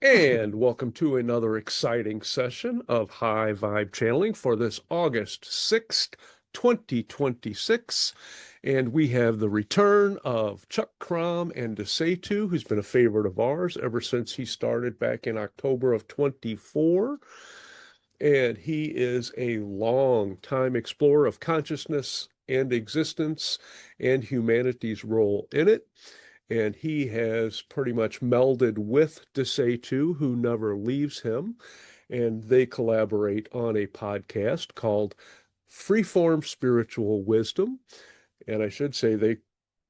And welcome to another exciting session of High Vibe Channeling for this August 6th, 2026. And we have the return of Chuck Crom and DeSetu, who's been a favorite of ours ever since he started back in October of 24. And he is a long time explorer of consciousness and existence and humanity's role in it. And he has pretty much melded with DeSetu, who never leaves him. And they collaborate on a podcast called Freeform Spiritual Wisdom. And I should say they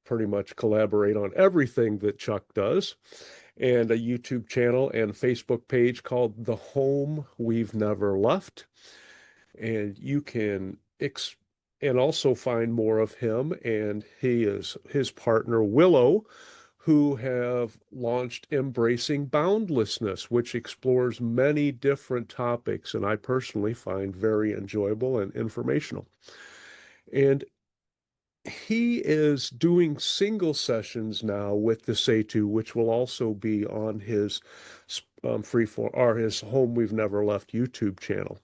pretty much collaborate on everything that Chuck does. And a YouTube channel and Facebook page called The Home We've Never Left. And you can and also find more of him and his partner Willow, who have launched Embracing Boundlessness, which explores many different topics, and I personally find very enjoyable and informational. And he is doing single sessions now with DeSetu, which will also be on his freeform or his Home We've Never Left YouTube channel.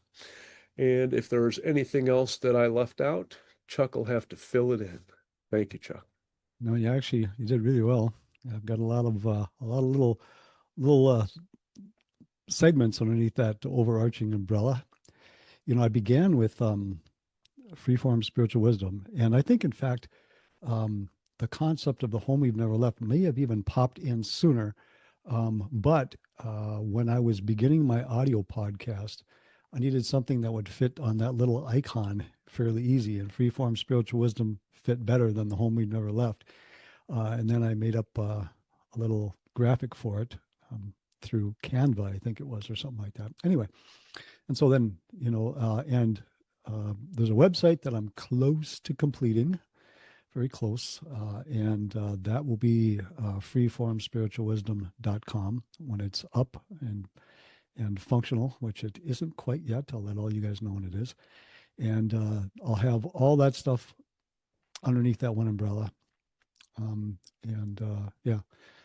And if there's anything else that I left out, Chuck will have to fill it in. Thank you, Chuck. No, you did really well. I've got a lot of little segments underneath that overarching umbrella. I began with freeform spiritual wisdom, and I think, in fact, the concept of the home we've never left may have even popped in sooner. But when I was beginning my audio podcast, I needed something that would fit on that little icon fairly easy, and freeform spiritual wisdom fit better than the home we've never left. And then I made up a little graphic for it through Canva, I think it was, or something like that. Anyway, and so then, there's a website that I'm close to completing, very close, and that will be freeformspiritualwisdom.com when it's up and functional, which it isn't quite yet. I'll let all you guys know when it is. And I'll have all that stuff underneath that one umbrella. Yeah,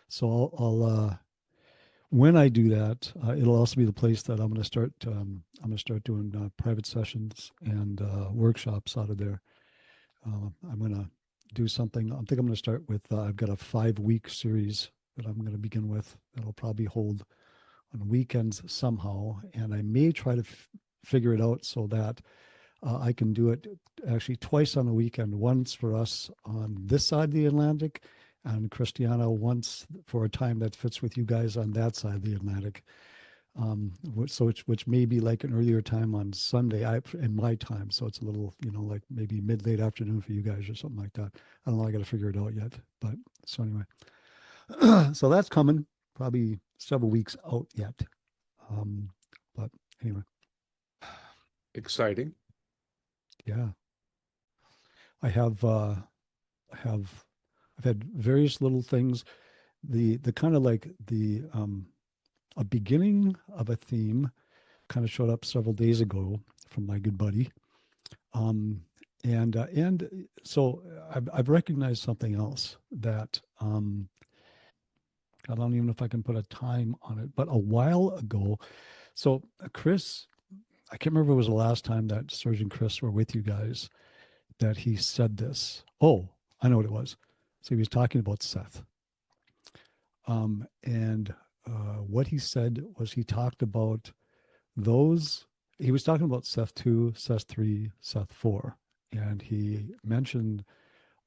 so I'll when I do that, it'll also be the place that I'm going to start. I'm going to start doing private sessions and workshops out of there. I'm going to do something. I think I'm going to start with. I've got a 5-week series that I'm going to begin with. That'll probably hold on weekends somehow, and I may try to figure it out so that I can do it actually twice on a weekend, once for us on this side of the Atlantic, and Christiana once for a time that fits with you guys on that side of the Atlantic. Which may be like an earlier time on Sunday in my time. So it's a little, like maybe late afternoon for you guys or something like that. I don't know. I got to figure it out yet. But so anyway, so that's coming probably several weeks out yet. But anyway. Exciting. Yeah. I have I've had various little things. The kind of like the a beginning of a theme kind of showed up several days ago from my good buddy. And so I've recognized something else that I don't even know if I can put a time on it, but a while ago. So Chris, I can't remember if it was the last time that Surgeon Chris were with you guys that he said this. Oh, I know what it was. So he was talking about Seth. And what he said was he talked about he was talking about Seth 2, Seth 3, Seth 4. And he mentioned,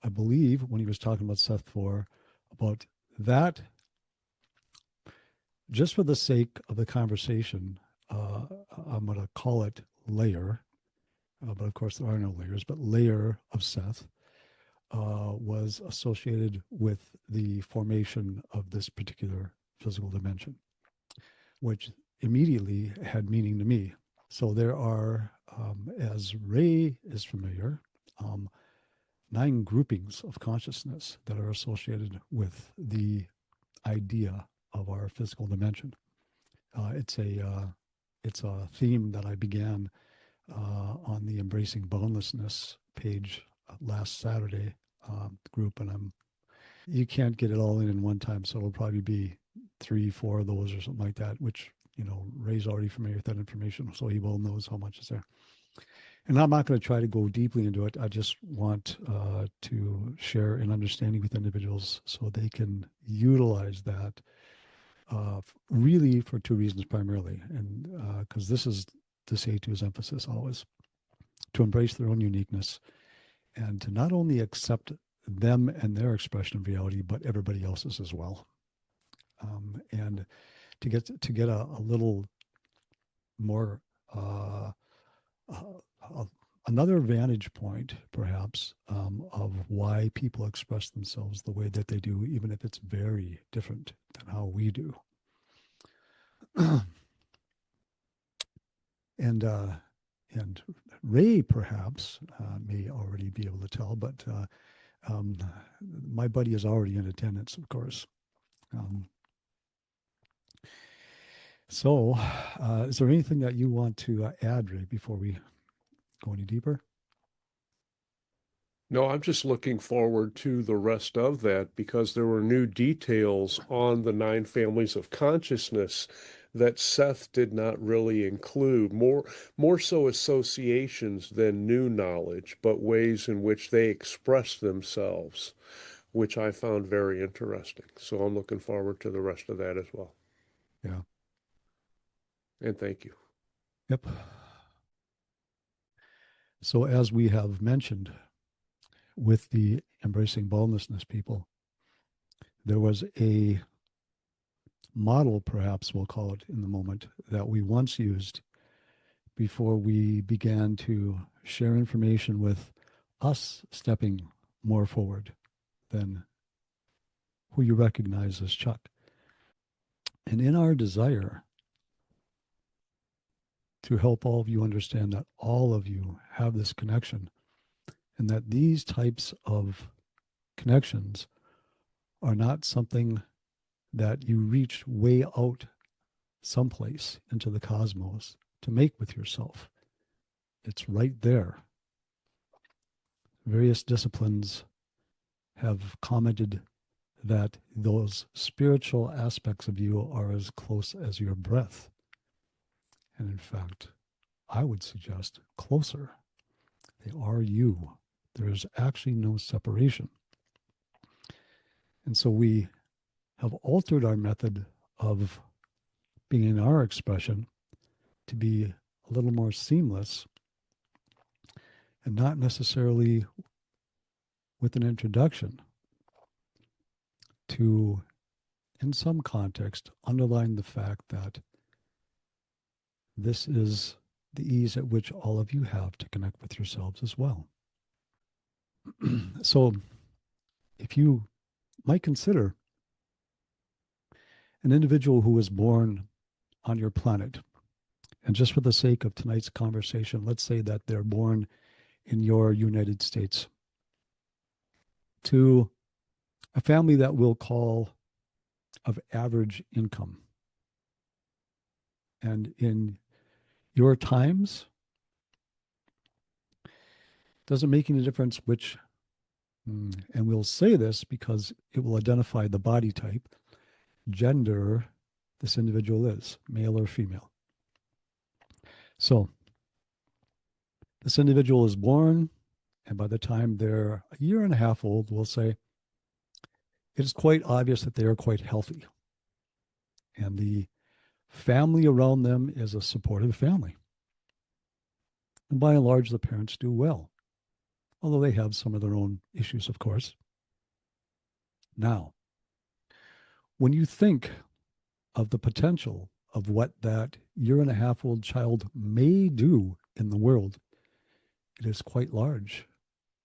I believe, when he was talking about Seth 4, about that, just for the sake of the conversation, I'm going to call it layer, but of course there are no layers, but layer of Seth was associated with the formation of this particular physical dimension, which immediately had meaning to me. So there are, as Ray is familiar, 9 groupings of consciousness that are associated with the idea of our physical dimension. It's a theme that I began on the Embracing Boundlessness page last Saturday group, and you can't get it all in one time, so it'll probably be three, four of those or something like that, which, Ray's already familiar with that information, so he well knows how much is there. And I'm not going to try to go deeply into it. I just want to share an understanding with individuals so they can utilize that really for two reasons primarily. And because this is DeSetu's emphasis always, to embrace their own uniqueness and to not only accept them and their expression of reality, but everybody else's as well. And to get a little more another vantage point, perhaps, of why people express themselves the way that they do, even if it's very different than how we do. and and Ray perhaps may already be able to tell, but my buddy is already in attendance, of course. So, is there anything that you want to add, Ray, before we go any deeper? No, I'm just looking forward to the rest of that because there were new details on the nine families of consciousness that Seth did not really include. More so associations than new knowledge, but ways in which they express themselves, which I found very interesting. So I'm looking forward to the rest of that as well. Yeah. And thank you. Yep. So, as we have mentioned with the embracing boundlessness people, there was a model, perhaps we'll call it in the moment, that we once used before we began to share information with us stepping more forward than who you recognize as Chuck. And in our desire to help all of you understand that all of you have this connection and that these types of connections are not something that you reach way out someplace into the cosmos to make with yourself. It's right there. Various disciplines have commented that those spiritual aspects of you are as close as your breath. And in fact, I would suggest closer. They are you. There is actually no separation. And so we have altered our method of being in our expression to be a little more seamless and not necessarily with an introduction to, in some context, underline the fact that this is the ease at which all of you have to connect with yourselves as well. So, if you might consider an individual who was born on your planet, and just for the sake of tonight's conversation, let's say that they're born in your United States, to a family that we'll call of average income. And in your times, doesn't make any difference which, and we'll say this because it will identify the body type, gender this individual is, male or female. So this individual is born, and by the time they're a year and a half old, we'll say it is quite obvious that they are quite healthy. And the family around them is a supportive family. And by and large, the parents do well, although they have some of their own issues, of course. Now, when you think of the potential of what that year and a half old child may do in the world, it is quite large.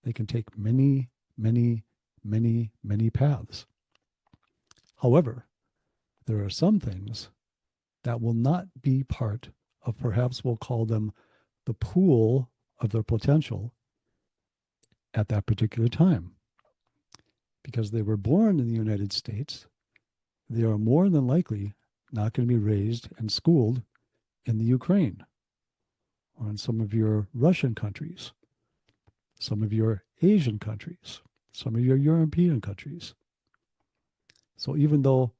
They can take many, many, many, many paths. However, there are some things that will not be part of, perhaps we'll call them the pool of their potential at that particular time. Because they were born in the United States, they are more than likely not going to be raised and schooled in the Ukraine or in some of your Russian countries, some of your Asian countries, some of your European countries. So even though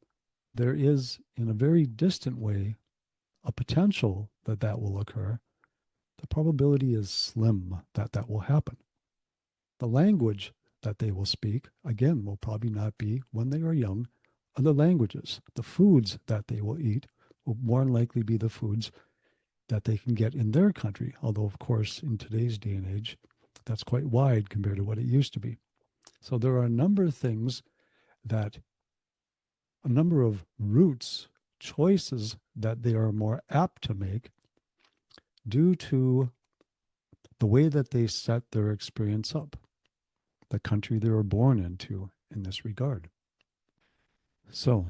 there is, in a very distant way, a potential that that will occur. The probability is slim that that will happen. The language that they will speak, again, will probably not be, when they are young, other languages. The foods that they will eat will more than likely be the foods that they can get in their country. Although, of course, in today's day and age, that's quite wide compared to what it used to be. So there are a number of things that, a number of routes, choices that they are more apt to make due to the way that they set their experience up, the country they were born into in this regard. So,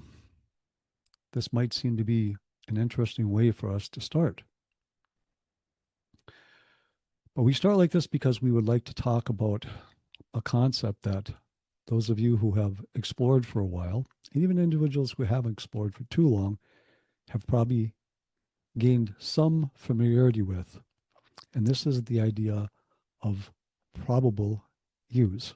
this might seem to be an interesting way for us to start. But we start like this because we would like to talk about a concept that those of you who have explored for a while, and even individuals who haven't explored for too long, have probably gained some familiarity with. And this is the idea of probable use.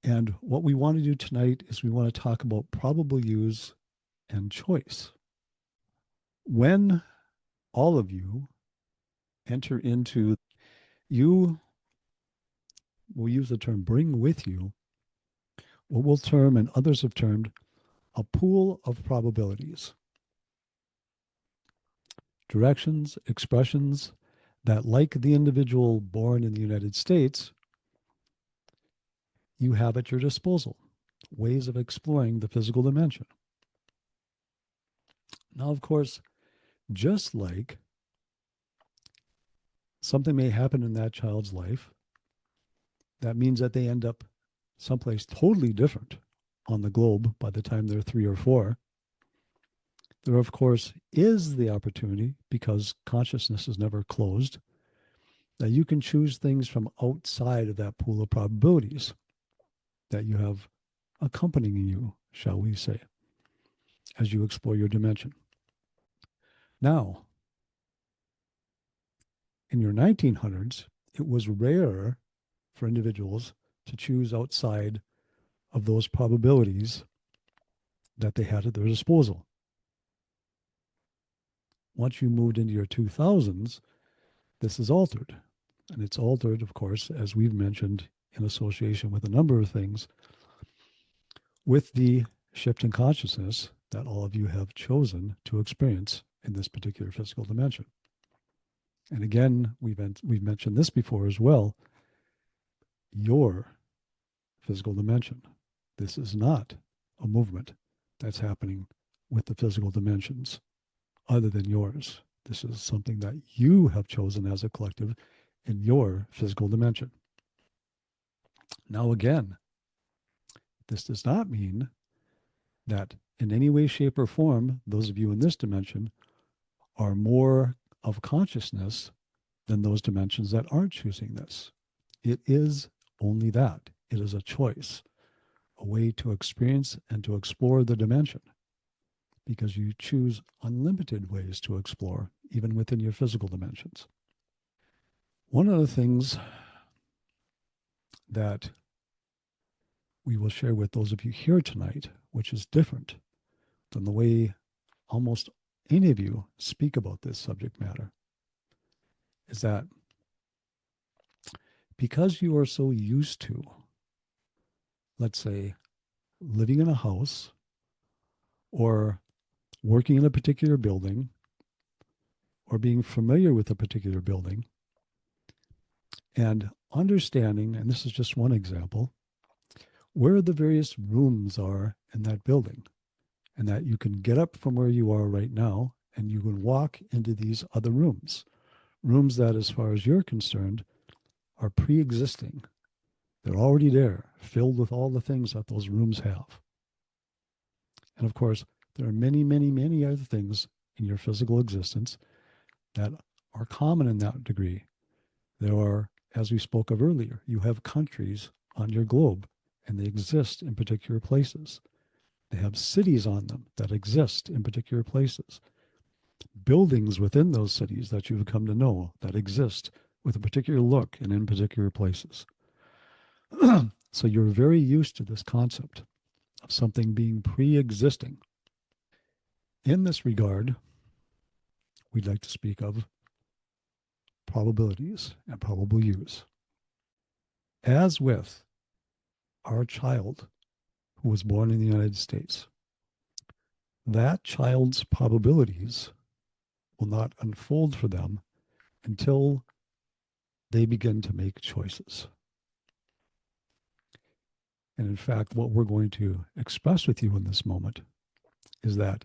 And what we want to do tonight is we want to talk about probable use and choice. When all of you enter into, you will use the term bring with you what we'll term and others have termed a pool of probabilities. Directions, expressions that, like the individual born in the United States, you have at your disposal, ways of exploring the physical dimension. Now, of course, just like something may happen in that child's life, that means that they end up someplace totally different on the globe by the time they're 3 or 4. There, of course, is the opportunity, because consciousness is never closed, that you can choose things from outside of that pool of probabilities that you have accompanying you, shall we say, as you explore your dimension. Now, in your 1900s, it was rare for individuals to choose outside of those probabilities that they had at their disposal. Once you moved into your 2000s, this is altered. And it's altered, of course, as we've mentioned, in association with a number of things, with the shift in consciousness that all of you have chosen to experience in this particular physical dimension. And again, we've mentioned this before as well, your physical dimension. This is not a movement that's happening with the physical dimensions other than yours. This is something that you have chosen as a collective in your physical dimension. Now, again, this does not mean that in any way, shape, or form, those of you in this dimension are more of consciousness than those dimensions that aren't choosing this. It is only that. It is a choice, a way to experience and to explore the dimension, because you choose unlimited ways to explore, even within your physical dimensions. One of the things that we will share with those of you here tonight, which is different than the way almost any of you speak about this subject matter, is that because you are so used to, let's say, living in a house or working in a particular building or being familiar with a particular building and understanding, and this is just one example, where the various rooms are in that building, and that you can get up from where you are right now and you can walk into these other rooms, rooms that, as far as you're concerned, are pre-existing. They're already there, filled with all the things that those rooms have. And of course, there are many, many, many other things in your physical existence that are common in that degree. There are, as we spoke of earlier, you have countries on your globe, and they exist in particular places. They have cities on them that exist in particular places. Buildings within those cities that you've come to know that exist with a particular look and in particular places. So you're very used to this concept of something being pre-existing. In this regard, we'd like to speak of probabilities and probable use. As with our child who was born in the United States, that child's probabilities will not unfold for them until they begin to make choices. And in fact, what we're going to express with you in this moment is that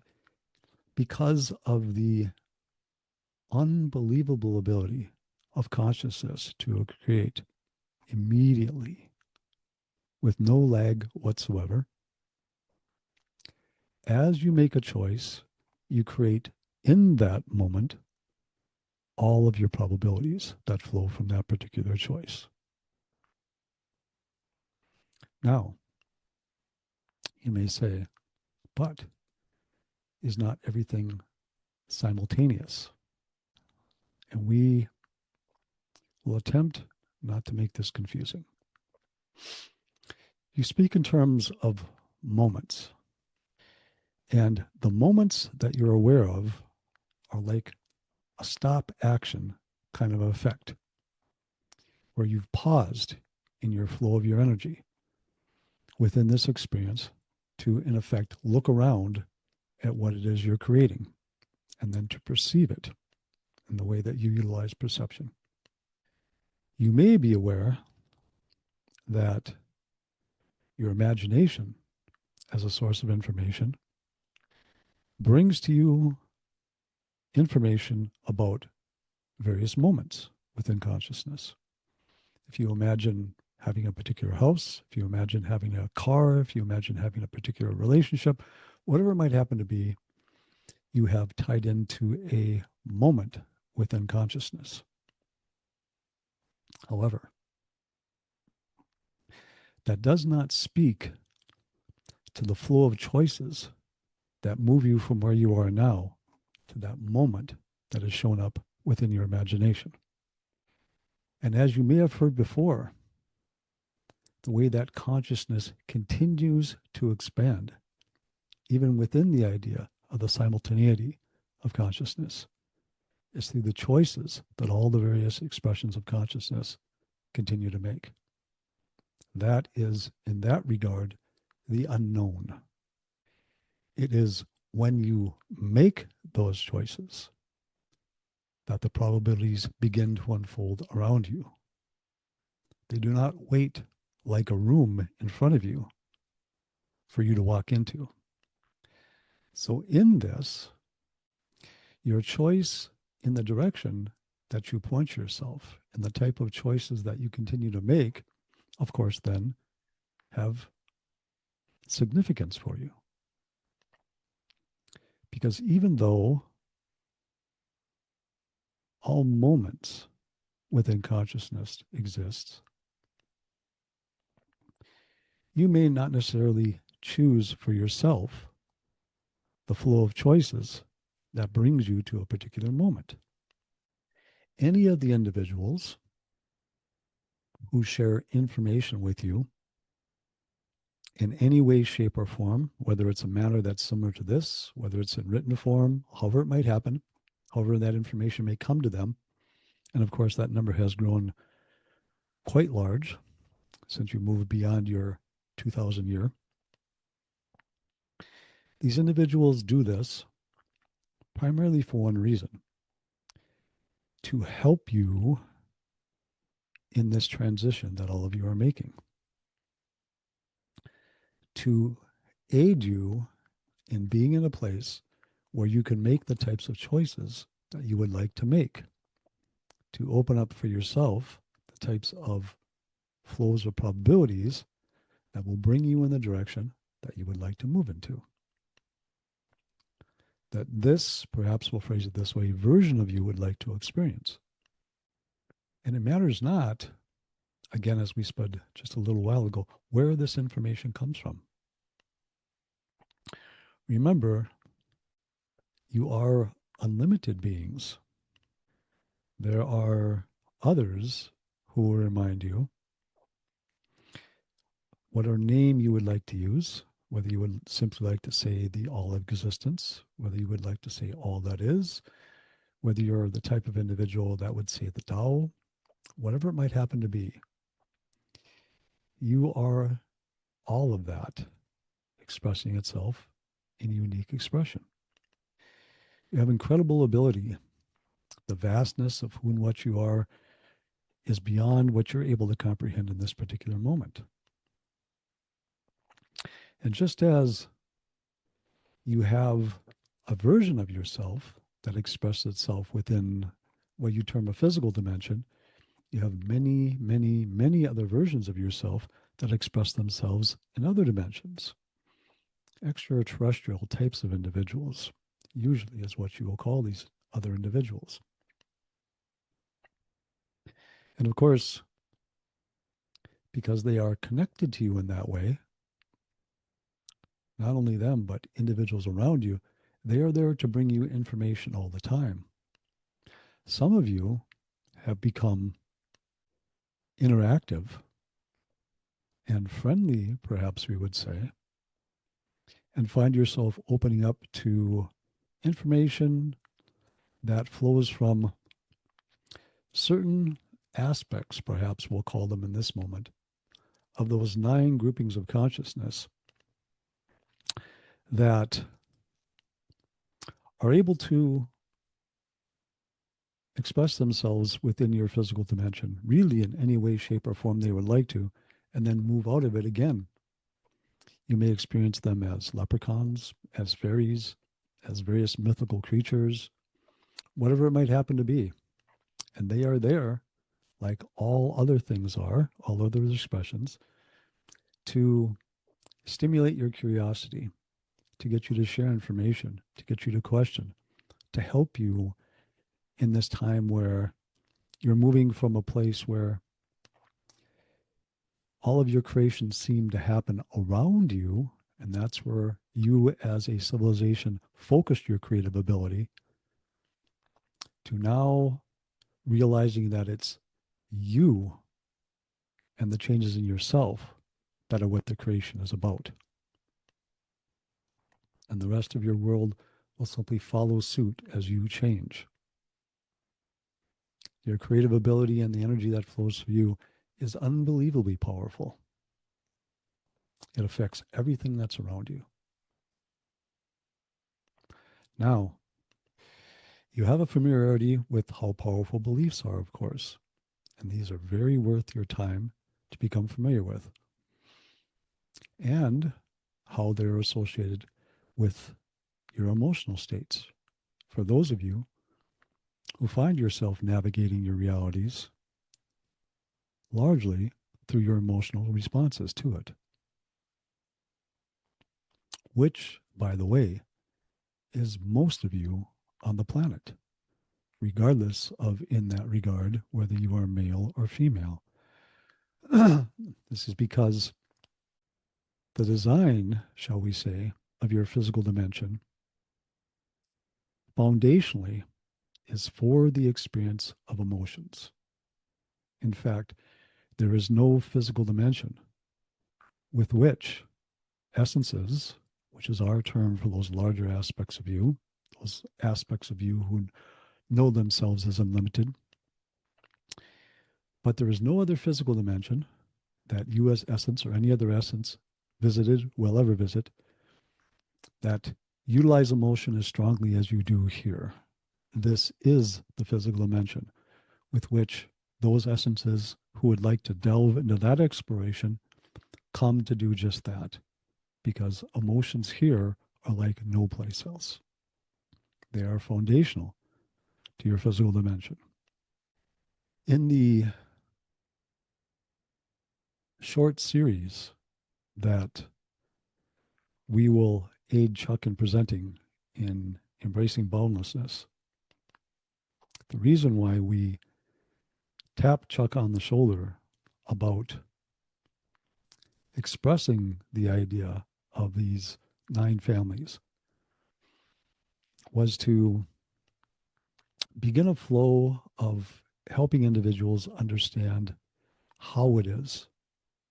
because of the unbelievable ability of consciousness to create immediately with no lag whatsoever, as you make a choice, you create in that moment all of your probabilities that flow from that particular choice. Now, you may say, but is not everything simultaneous? And we will attempt not to make this confusing. You speak in terms of moments, and the moments that you're aware of are like a stop action kind of effect, where you've paused in your flow of your energy within this experience to, in effect, look around at what it is you're creating and then to perceive it in the way that you utilize perception. You may be aware that your imagination as a source of information brings to you information about various moments within consciousness. If you imagine having a particular house, if you imagine having a car, if you imagine having a particular relationship, whatever it might happen to be, you have tied into a moment within consciousness. However, that does not speak to the flow of choices that move you from where you are now to that moment that has shown up within your imagination. And as you may have heard before, the way that consciousness continues to expand, even within the idea of the simultaneity of consciousness, is through the choices that all the various expressions of consciousness continue to make. That is, in that regard, the unknown. It is when you make those choices that the probabilities begin to unfold around you. They do not wait like a room in front of you for you to walk into. So, in this, your choice in the direction that you point yourself and the type of choices that you continue to make, of course, then have significance for you. Because even though all moments within consciousness exists, you may not necessarily choose for yourself the flow of choices that brings you to a particular moment. Any of the individuals who share information with you in any way, shape, or form, whether it's a manner that's similar to this, whether it's in written form, however it might happen, however that information may come to them. And of course, that number has grown quite large since you moved beyond your 2000 year. These individuals do this primarily for one reason: to help you in this transition that all of you are making, to aid you in being in a place where you can make the types of choices that you would like to make, to open up for yourself the types of flows of probabilities that will bring you in the direction that you would like to move into. That this, perhaps we'll phrase it this way, version of you would like to experience. And it matters not, again, as we said just a little while ago, where this information comes from. Remember, you are unlimited beings. There are others who will remind you whatever name you would like to use, whether you would simply like to say the all existence, whether you would like to say all that is, whether you're the type of individual that would say the Tao, whatever it might happen to be, you are all of that expressing itself in unique expression. You have incredible ability. The vastness of who and what you are is beyond what you're able to comprehend in this particular moment. And just as you have a version of yourself that expresses itself within what you term a physical dimension, you have many, many, many other versions of yourself that express themselves in other dimensions. Extraterrestrial types of individuals, usually is what you will call these other individuals. And of course, because they are connected to you in that way, not only them, but individuals around you, they are there to bring you information all the time. Some of you have become interactive and friendly, perhaps we would say, and find yourself opening up to information that flows from certain aspects, perhaps we'll call them in this moment, of those 9 groupings of consciousness that are able to express themselves within your physical dimension, really in any way, shape, or form they would like to, and then move out of it again. You may experience them as leprechauns, as fairies, as various mythical creatures, whatever it might happen to be. And they are there, like all other things are, all other expressions, to stimulate your curiosity, to get you to share information, to get you to question, to help you in this time where you're moving from a place where all of your creations seem to happen around you, and that's where you as a civilization focused your creative ability, to now realizing that it's you and the changes in yourself that are what the creation is about. And the rest of your world will simply follow suit as you change. Your creative ability and the energy that flows through you is unbelievably powerful. It affects everything that's around you. Now, you have a familiarity with how powerful beliefs are, of course, and these are very worth your time to become familiar with, and how they're associated with your emotional states. For those of you who find yourself navigating your realities largely through your emotional responses to it, which, by the way, is most of you on the planet, regardless of, in that regard, whether you are male or female. This is because the design, shall we say, of your physical dimension foundationally is for the experience of emotions. In fact, there is no physical dimension with which essences, which is our term for those larger aspects of you, those aspects of you who know themselves as unlimited, but there is no other physical dimension that you as essence or any other essence visited, will ever visit, that utilize emotion as strongly as you do here. This is the physical dimension with which those essences who would like to delve into that exploration come to do just that, because emotions here are like no place else. They are foundational to your physical dimension. In the short series that we will aid Chuck in presenting in embracing boundlessness, the reason why we tap Chuck on the shoulder about expressing the idea of these 9 families was to begin a flow of helping individuals understand how it is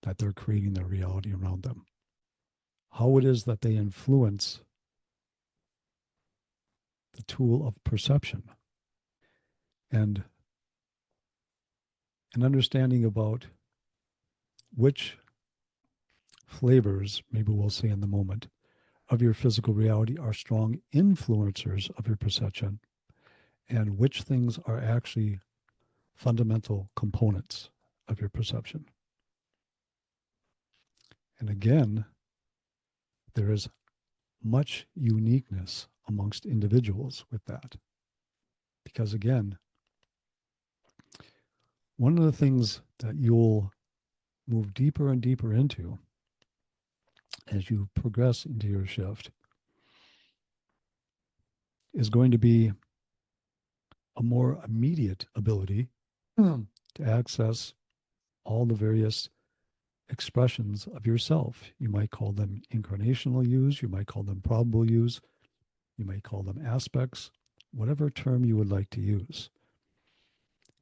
that they're creating their reality around them, how it is that they influence the tool of perception, and an understanding about which flavors, maybe we'll say in the moment, of your physical reality are strong influencers of your perception, and which things are actually fundamental components of your perception. And again, there is much uniqueness amongst individuals with that. Because again, one of the things that you'll move deeper and deeper into as you progress into your shift is going to be a more immediate ability to access all the various expressions of yourself. You might call them incarnational use, you might call them probable use, you might call them aspects, whatever term you would like to use.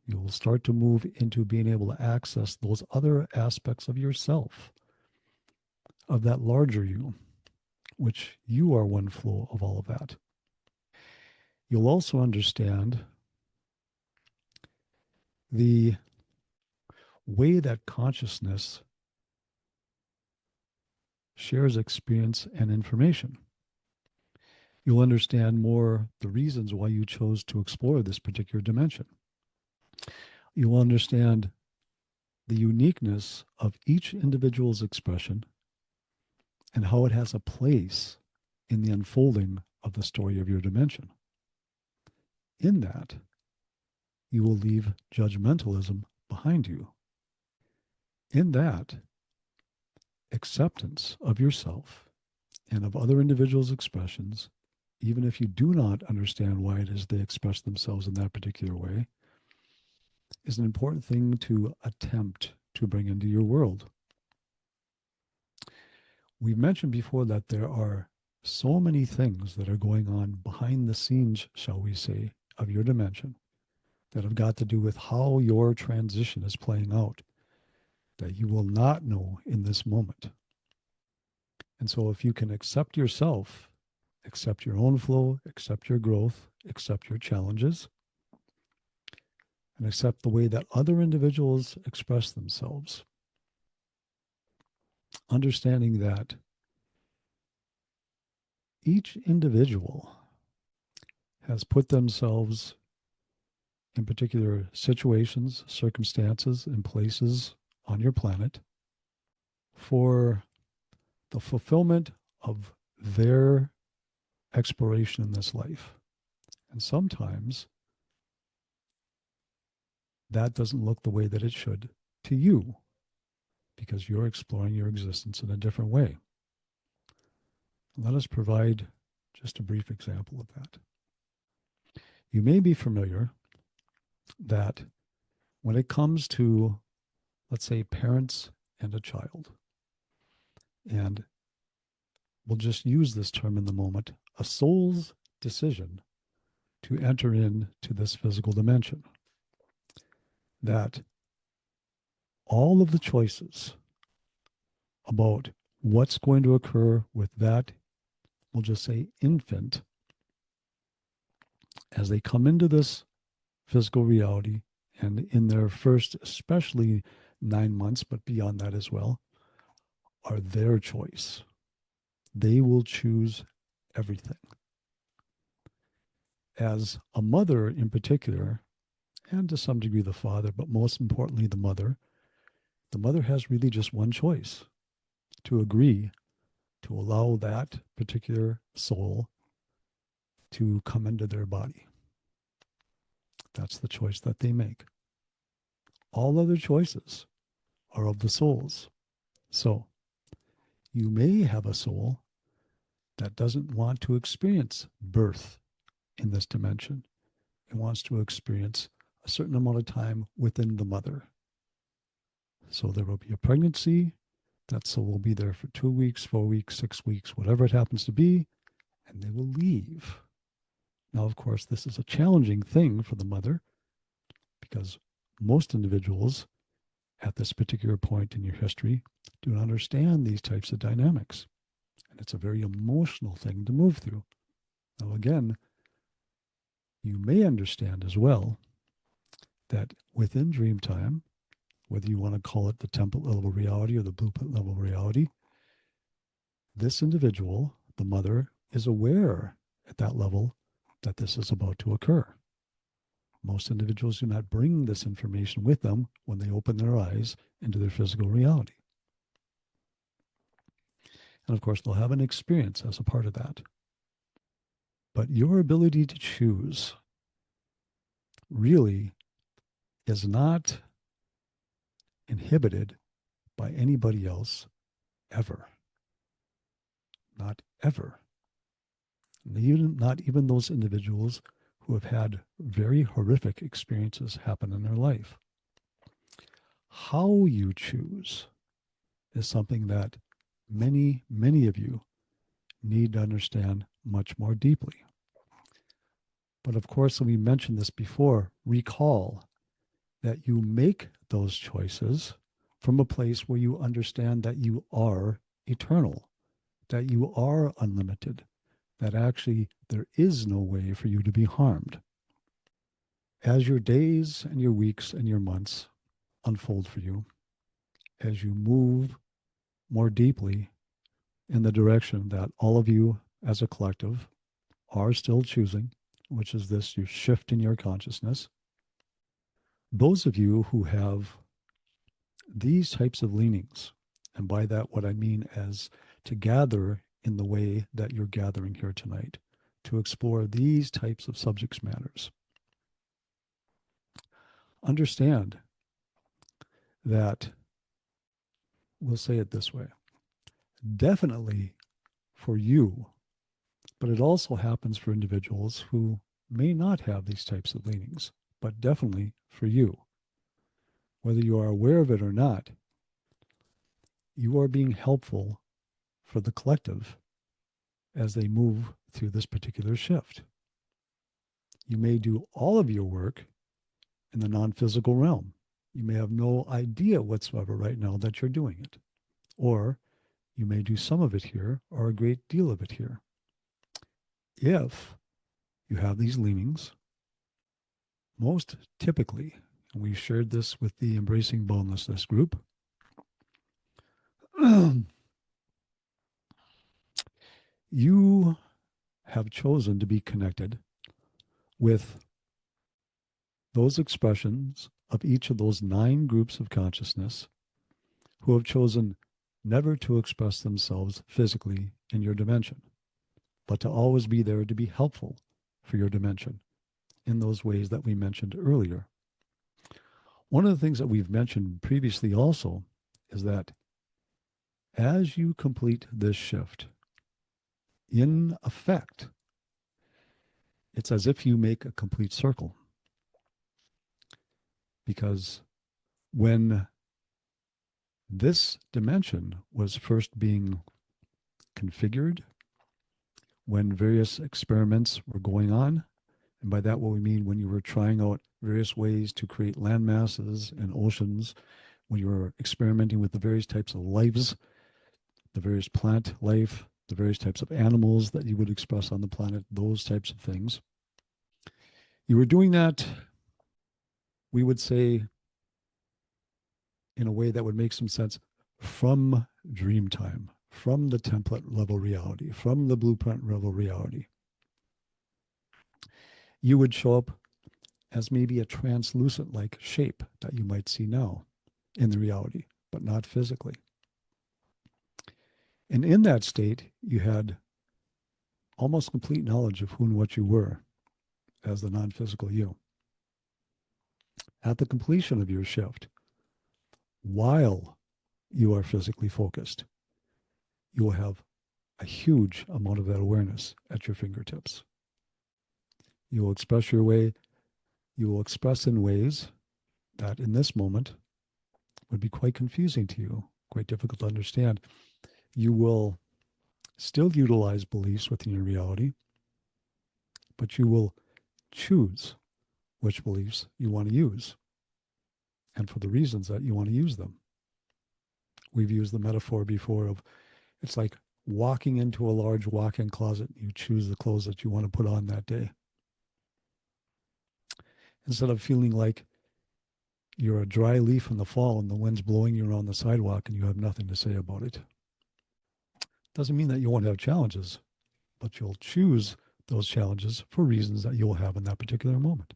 You will start to move into being able to access those other aspects of yourself, of that larger you, which you are one flow of all of that. You'll also understand the way that consciousness shares experience and information. You'll understand more the reasons why you chose to explore this particular dimension. You'll understand the uniqueness of each individual's expression and how it has a place in the unfolding of the story of your dimension. In that, you will leave judgmentalism behind you. In that, acceptance of yourself and of other individuals' expressions, even if you do not understand why it is they express themselves in that particular way, is an important thing to attempt to bring into your world. We've mentioned before that there are so many things that are going on behind the scenes, shall we say, of your dimension that have got to do with how your transition is playing out that you will not know in this moment. And so if you can accept yourself, accept your own flow, accept your growth, accept your challenges, and accept the way that other individuals express themselves, understanding that each individual has put themselves in particular situations, circumstances, and places on your planet for the fulfillment of their exploration in this life. And sometimes that doesn't look the way that it should to you because you're exploring your existence in a different way. Let us provide just a brief example of that. You may be familiar that when it comes to, let's say, parents and a child, and we'll just use this term in the moment, a soul's decision to enter into this physical dimension, that all of the choices about what's going to occur with that, we'll just say infant, as they come into this physical reality and in their first, especially 9 months, but beyond that as well, are their choice. They will choose everything. As a mother in particular, and to some degree the father, but most importantly the mother has really just one choice: to agree to allow that particular soul to come into their body. That's the choice that they make. All other choices are of the souls. So you may have a soul that doesn't want to experience birth in this dimension. It wants to experience a certain amount of time within the mother. So there will be a pregnancy. That soul will be there for 2 weeks, 4 weeks, 6 weeks, whatever it happens to be, and they will leave. Now, of course, this is a challenging thing for the mother because most individuals at this particular point in your history do not understand these types of dynamics. And it's a very emotional thing to move through. Now, again, you may understand as well that within dream time, whether you want to call it the template level reality or the blueprint level reality, this individual, the mother, is aware at that level that this is about to occur. Most individuals do not bring this information with them when they open their eyes into their physical reality. And of course, they'll have an experience as a part of that. But your ability to choose really is not inhibited by anybody else ever. Not ever. Not even those individuals who have had very horrific experiences happen in their life. How you choose is something that many, many of you need to understand much more deeply. But of course, when we mentioned this before, recall that you make those choices from a place where you understand that you are eternal, that you are unlimited, that actually there is no way for you to be harmed. As your days and your weeks and your months unfold for you, as you move more deeply in the direction that all of you as a collective are still choosing, which is this you shift in your consciousness, those of you who have these types of leanings, and by that what I mean as to gather in the way that you're gathering here tonight, to explore these types of subject matters, understand that, we'll say it this way, definitely for you, but it also happens for individuals who may not have these types of leanings, but definitely for you, whether you are aware of it or not, you are being helpful for the collective as they move through this particular shift. You may do all of your work in the non-physical realm. You may have no idea whatsoever right now that you're doing it. Or you may do some of it here or a great deal of it here. If you have these leanings, most typically, and we shared this with the Embracing Boundlessness group, you have chosen to be connected with those expressions of each of those 9 groups of consciousness who have chosen never to express themselves physically in your dimension, but to always be there to be helpful for your dimension in those ways that we mentioned earlier. One of the things that we've mentioned previously also is that as you complete this shift, in effect, it's as if you make a complete circle. Because when this dimension was first being configured, when various experiments were going on, and by that what we mean when you were trying out various ways to create land masses and oceans, when you were experimenting with the various types of lives, the various plant life, the various types of animals that you would express on the planet, those types of things. You were doing that, we would say, in a way that would make some sense from dream time, from the template level reality, from the blueprint level reality. You would show up as maybe a translucent like shape that you might see now in the reality, but not physically. And in that state, you had almost complete knowledge of who and what you were as the non-physical you. At the completion of your shift, while you are physically focused, you will have a huge amount of that awareness at your fingertips. You will express your way, you will express in ways that in this moment would be quite confusing to you, quite difficult to understand. You will still utilize beliefs within your reality, but you will choose which beliefs you want to use and for the reasons that you want to use them. We've used the metaphor before of it's like walking into a large walk-in closet. You choose the clothes that you want to put on that day. Instead of feeling like you're a dry leaf in the fall and the wind's blowing you around the sidewalk and you have nothing to say about it. Doesn't mean that you won't have challenges, but you'll choose those challenges for reasons that you'll have in that particular moment.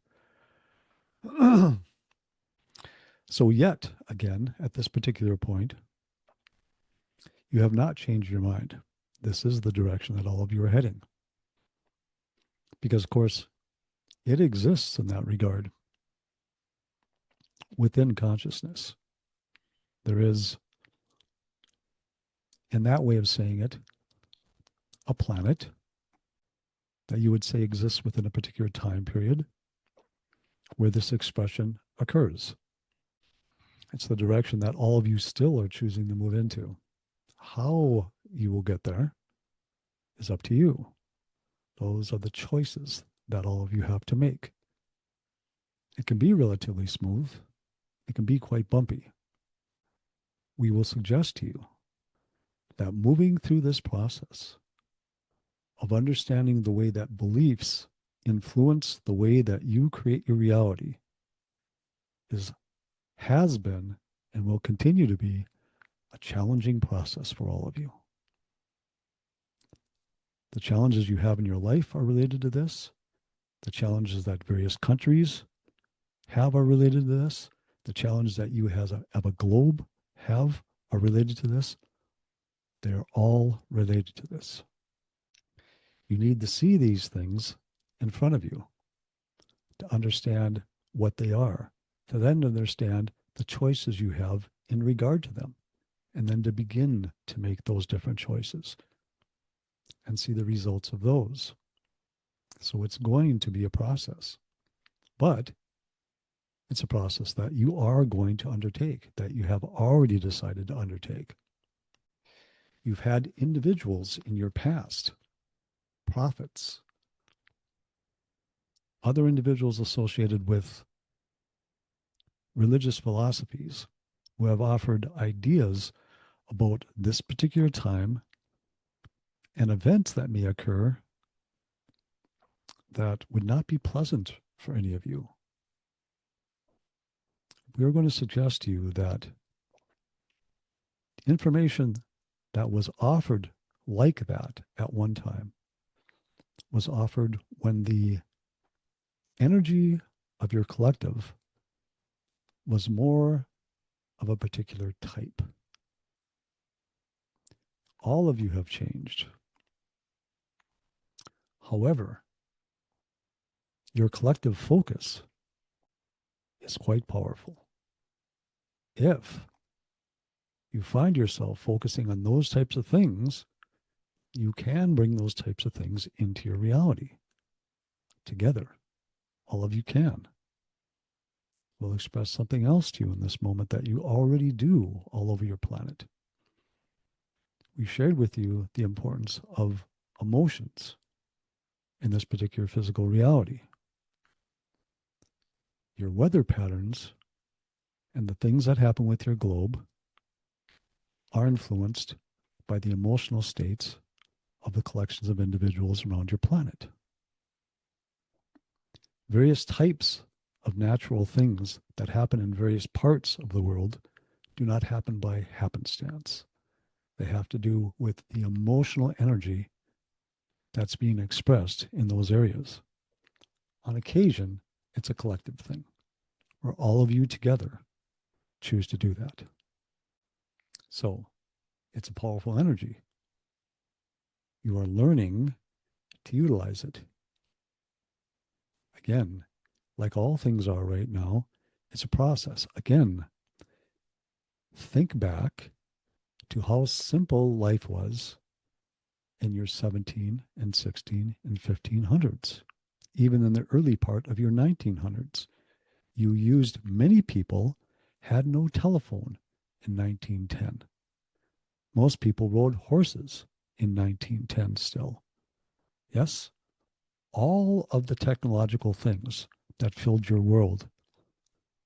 So yet, again, at this particular point, you have not changed your mind. This is the direction that all of you are heading. Because, of course, it exists in that regard within consciousness. There is, in that way of saying it, a planet that you would say exists within a particular time period where this expression occurs. It's the direction that all of you still are choosing to move into. How you will get there is up to you. Those are the choices that all of you have to make. It can be relatively smooth. It can be quite bumpy. We will suggest to you that moving through this process of understanding the way that beliefs influence the way that you create your reality has been and will continue to be a challenging process for all of you. The challenges you have in your life are related to this. The challenges that various countries have are related to this. The challenges that you as a globe have are related to this. They're all related to this. You need to see these things in front of you to understand what they are, to then understand the choices you have in regard to them, and then to begin to make those different choices and see the results of those. So it's going to be a process, but it's a process that you are going to undertake, that you have already decided to undertake. You've had individuals in your past, prophets, other individuals associated with religious philosophies who have offered ideas about this particular time and events that may occur that would not be pleasant for any of you. We are going to suggest to you that information that was offered like that at one time was offered when the energy of your collective was more of a particular type. All of you have changed. However, your collective focus is quite powerful. If you find yourself focusing on those types of things, you can bring those types of things into your reality together. All of you can. We'll express something else to you in this moment that you already do all over your planet. We shared with you the importance of emotions in this particular physical reality. Your weather patterns and the things that happen with your globe are influenced by the emotional states of the collections of individuals around your planet. Various types of natural things that happen in various parts of the world do not happen by happenstance. They have to do with the emotional energy that's being expressed in those areas. On occasion, it's a collective thing where all of you together choose to do that. So it's a powerful energy. You are learning to utilize it. Again, like all things are right now, it's a process. Again, think back to how simple life was in your 17 and 16 and 1500s. Even in the early part of your 1900s, many people had no telephone in 1910. Most people rode horses in 1910 still. Yes, all of the technological things that filled your world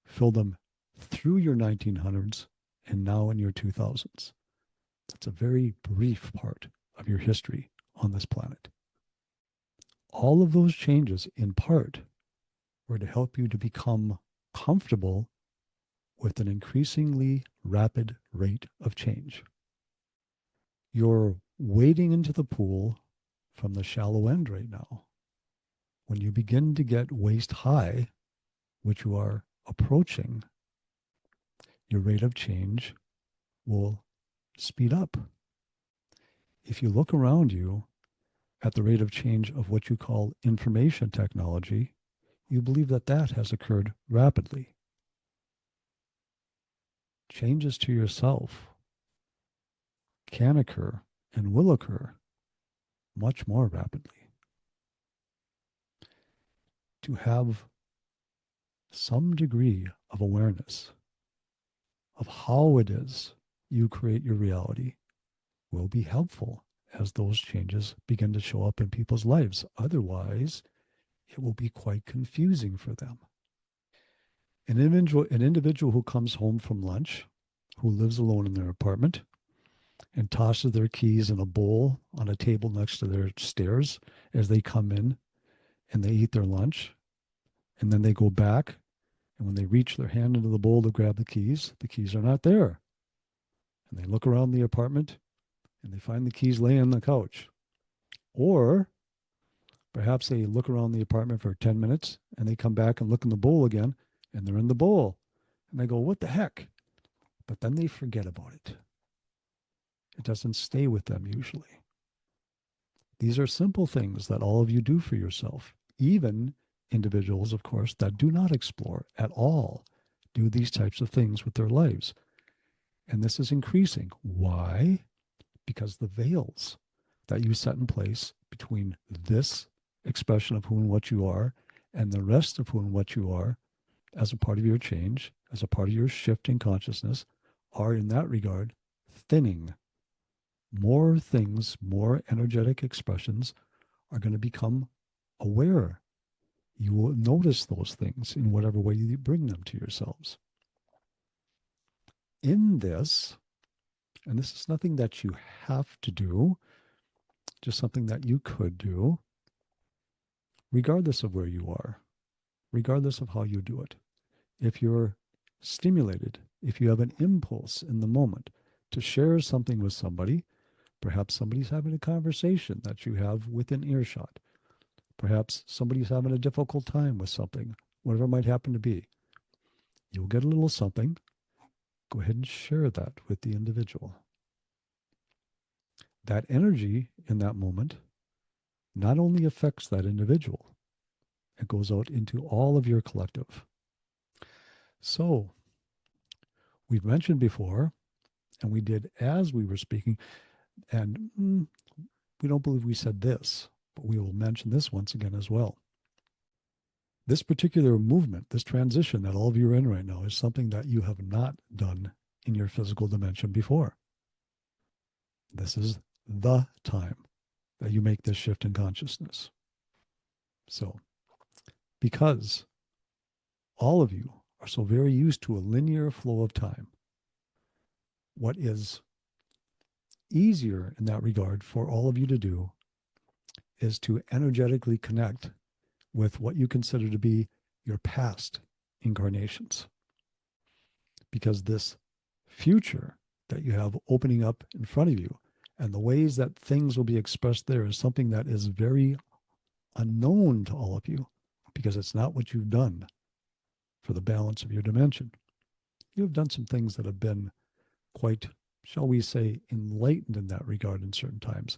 filled them through your 1900s and now in your 2000s. That's a very brief part of your history on this planet. All of those changes, in part, were to help you to become comfortable with an increasingly rapid rate of change. You're wading into the pool from the shallow end right now. When you begin to get waist high, which you are approaching, your rate of change will speed up. If you look around you at the rate of change of what you call information technology, you believe that that has occurred rapidly. Changes to yourself can occur and will occur much more rapidly. To have some degree of awareness of how it is you create your reality will be helpful as those changes begin to show up in people's lives. Otherwise, it will be quite confusing for them. An individual who comes home from lunch, who lives alone in their apartment, and tosses their keys in a bowl on a table next to their stairs as they come in and they eat their lunch, and then they go back, and when they reach their hand into the bowl to grab the keys are not there. And they look around the apartment and they find the keys laying on the couch. Or perhaps they look around the apartment for 10 minutes and they come back and look in the bowl again and they're in the bowl. And they go, what the heck? But then they forget about it. It doesn't stay with them usually. These are simple things that all of you do for yourself. Even individuals, of course, that do not explore at all do these types of things with their lives. And this is increasing. Why? Because the veils that you set in place between this expression of who and what you are and the rest of who and what you are as a part of your change, as a part of your shift in consciousness, are in that regard thinning. More things, more energetic expressions are going to become aware. You will notice those things in whatever way you bring them to yourselves. In this, and this is nothing that you have to do, just something that you could do, regardless of where you are, regardless of how you do it. If you're stimulated, if you have an impulse in the moment to share something with somebody, perhaps somebody's having a conversation that you have within earshot. Perhaps somebody's having a difficult time with something, whatever it might happen to be. You'll get a little something. Go ahead and share that with the individual. That energy in that moment not only affects that individual, it goes out into all of your collective. So, we've mentioned before, and we did as we were speaking, and we don't believe we said this, but we will mention this once again as well. This particular movement, this transition that all of you are in right now, is something that you have not done in your physical dimension before. This is the time that you make this shift in consciousness. So, because all of you are so very used to a linear flow of time, what is easier in that regard for all of you to do is to energetically connect with what you consider to be your past incarnations. Because this future that you have opening up in front of you and the ways that things will be expressed there is something that is very unknown to all of you because it's not what you've done for the balance of your dimension. You have done some things that have been quite, shall we say, enlightened in that regard in certain times,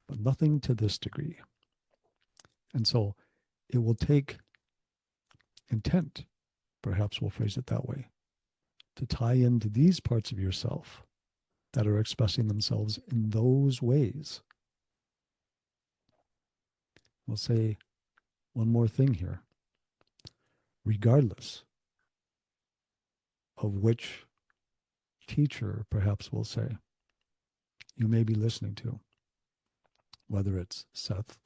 but nothing to this degree. And so it will take intent, perhaps we'll phrase it that way, to tie into these parts of yourself that are expressing themselves in those ways. We'll say one more thing here. Regardless of which teacher, perhaps we'll say, you may be listening to, whether it's Seth,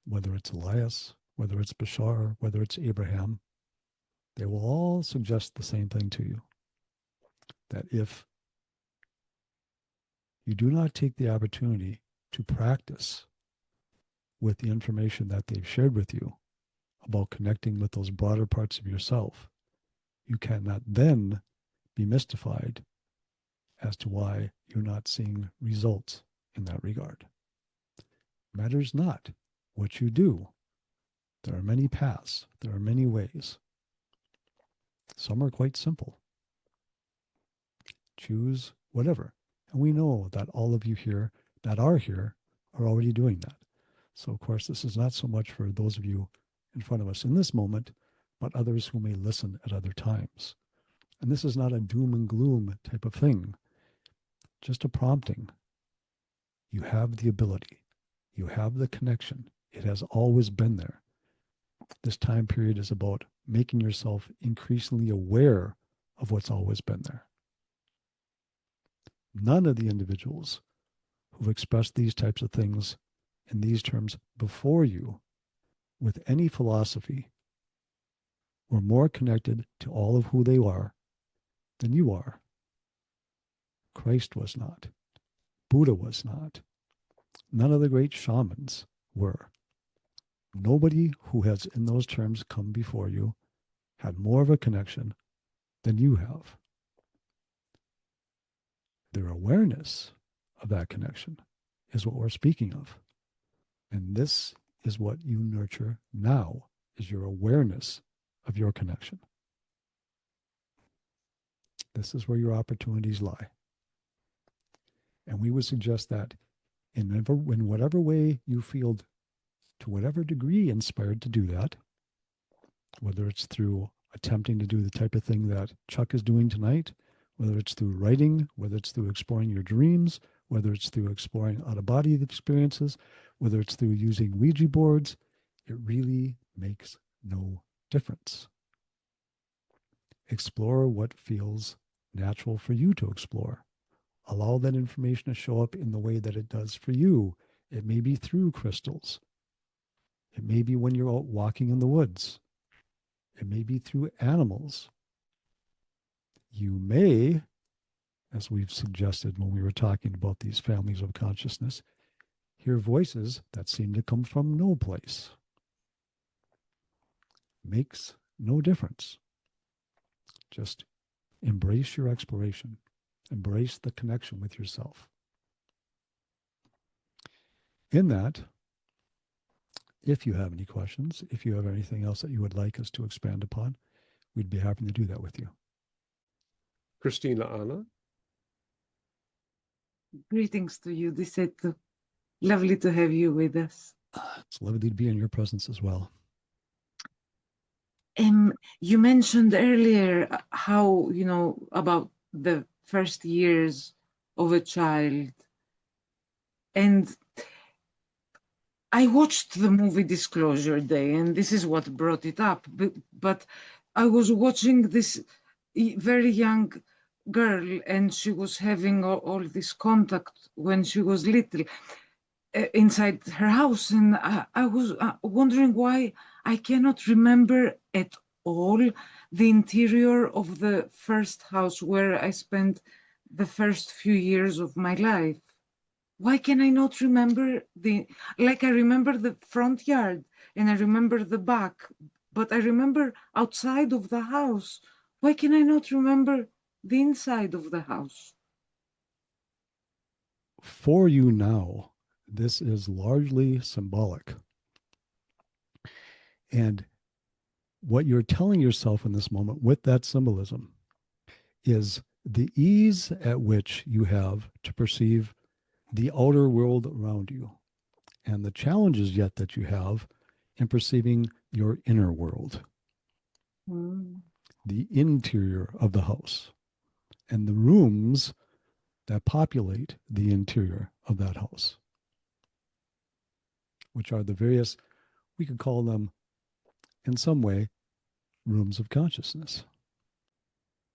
whether it's Elias, whether it's Bashar, whether it's Abraham, they will all suggest the same thing to you. That if you do not take the opportunity to practice with the information that they've shared with you about connecting with those broader parts of yourself, you cannot then be mystified as to why you're not seeing results in that regard. Matters not what you do. There are many paths, there are many ways. Some are quite simple. Choose whatever. And we know that all of you here that are here are already doing that. So, of course, this is not so much for those of you in front of us in this moment, but others who may listen at other times. And this is not a doom and gloom type of thing, just a prompting. You have the ability, you have the connection. It has always been there. This time period is about making yourself increasingly aware of what's always been there. None of the individuals who've expressed these types of things in these terms before you with any philosophy were more connected to all of who they are than you are. Christ was not. Buddha was not. None of the great shamans were. Nobody who has in those terms come before you had more of a connection than you have. Their awareness of that connection is what we're speaking of. And this is what you nurture now, is your awareness of your connection. This is where your opportunities lie. And we would suggest that in whatever way you feel, to whatever degree inspired to do that, whether it's through attempting to do the type of thing that Chuck is doing tonight, whether it's through writing, whether it's through exploring your dreams, whether it's through exploring out-of-body experiences, whether it's through using Ouija boards, it really makes no difference. Explore what feels natural for you to explore. Allow that information to show up in the way that it does for you. It may be through crystals. It may be when you're out walking in the woods. It may be through animals. You may, as we've suggested when we were talking about these families of consciousness, hear voices that seem to come from no place. Makes no difference. Just embrace your exploration. Embrace the connection with yourself. In that, if you have any questions, if you have anything else that you would like us to expand upon, we'd be happy to do that with you. Christina Anna. Greetings to you, DeSetu. Lovely to have you with us. It's lovely to be in your presence as well. You mentioned earlier how, about the first years of a child. And I watched the movie Disclosure Day, and this is what brought it up. But I was watching this very young girl, and she was having all this contact when she was little inside her house. And I was wondering why I cannot remember at all the interior of the first house where I spent the first few years of my life. Why can I not remember I remember the front yard and I remember the back, but I remember outside of the house. Why can I not remember the inside of the house? For you now, this is largely symbolic. And what you're telling yourself in this moment with that symbolism is the ease at which you have to perceive the outer world around you and the challenges yet that you have in perceiving your inner world, the interior of the house, and the rooms that populate the interior of that house, which are the various, we could call them in some way, rooms of consciousness.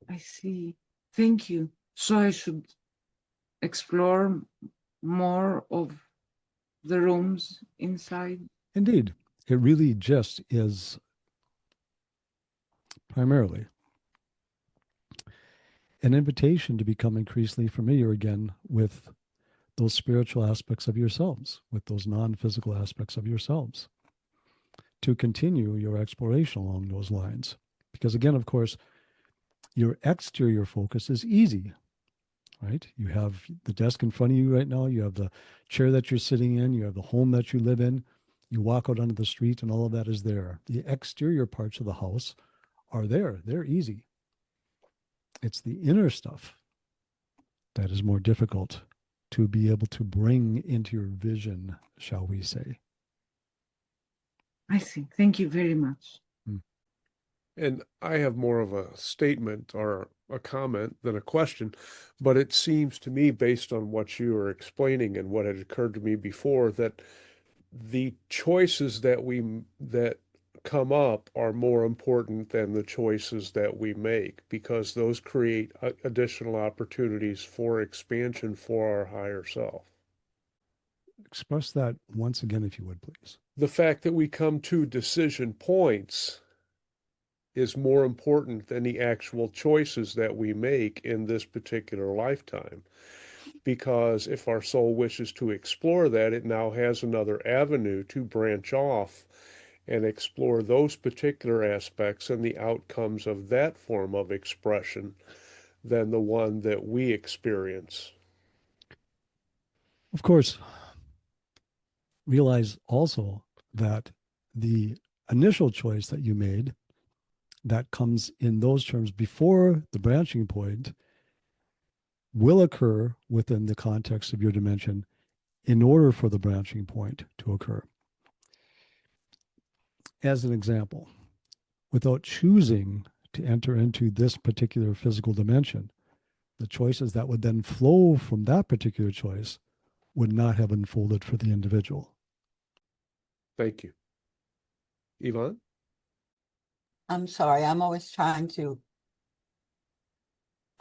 I see. Thank you. So I should explore more of the rooms inside? Indeed. It really just is primarily an invitation to become increasingly familiar again with those spiritual aspects of yourselves with those non-physical aspects of yourselves to continue your exploration along those lines. Because again, of course, your exterior focus is easy, right? You have the desk in front of you right now, you have the chair that you're sitting in, you have the home that you live in, you walk out onto the street, and all of that is there. The exterior parts of the house are there, they're easy. It's the inner stuff that is more difficult to be able to bring into your vision, shall we say. I see. Thank you very much. And I have more of a statement or a comment than a question, but it seems to me, based on what you are explaining and what had occurred to me before, that the choices that come up are more important than the choices that we make, because those create additional opportunities for expansion for our higher self. Express that once again, if you would, please. The fact that we come to decision points is more important than the actual choices that we make in this particular lifetime. Because if our soul wishes to explore that, it now has another avenue to branch off and explore those particular aspects and the outcomes of that form of expression than the one that we experience. Of course, realize also that the initial choice that you made that comes in those terms before the branching point will occur within the context of your dimension in order for the branching point to occur. As an example, without choosing to enter into this particular physical dimension, the choices that would then flow from that particular choice would not have unfolded for the individual. Thank you. Yvonne? I'm sorry, I'm always trying to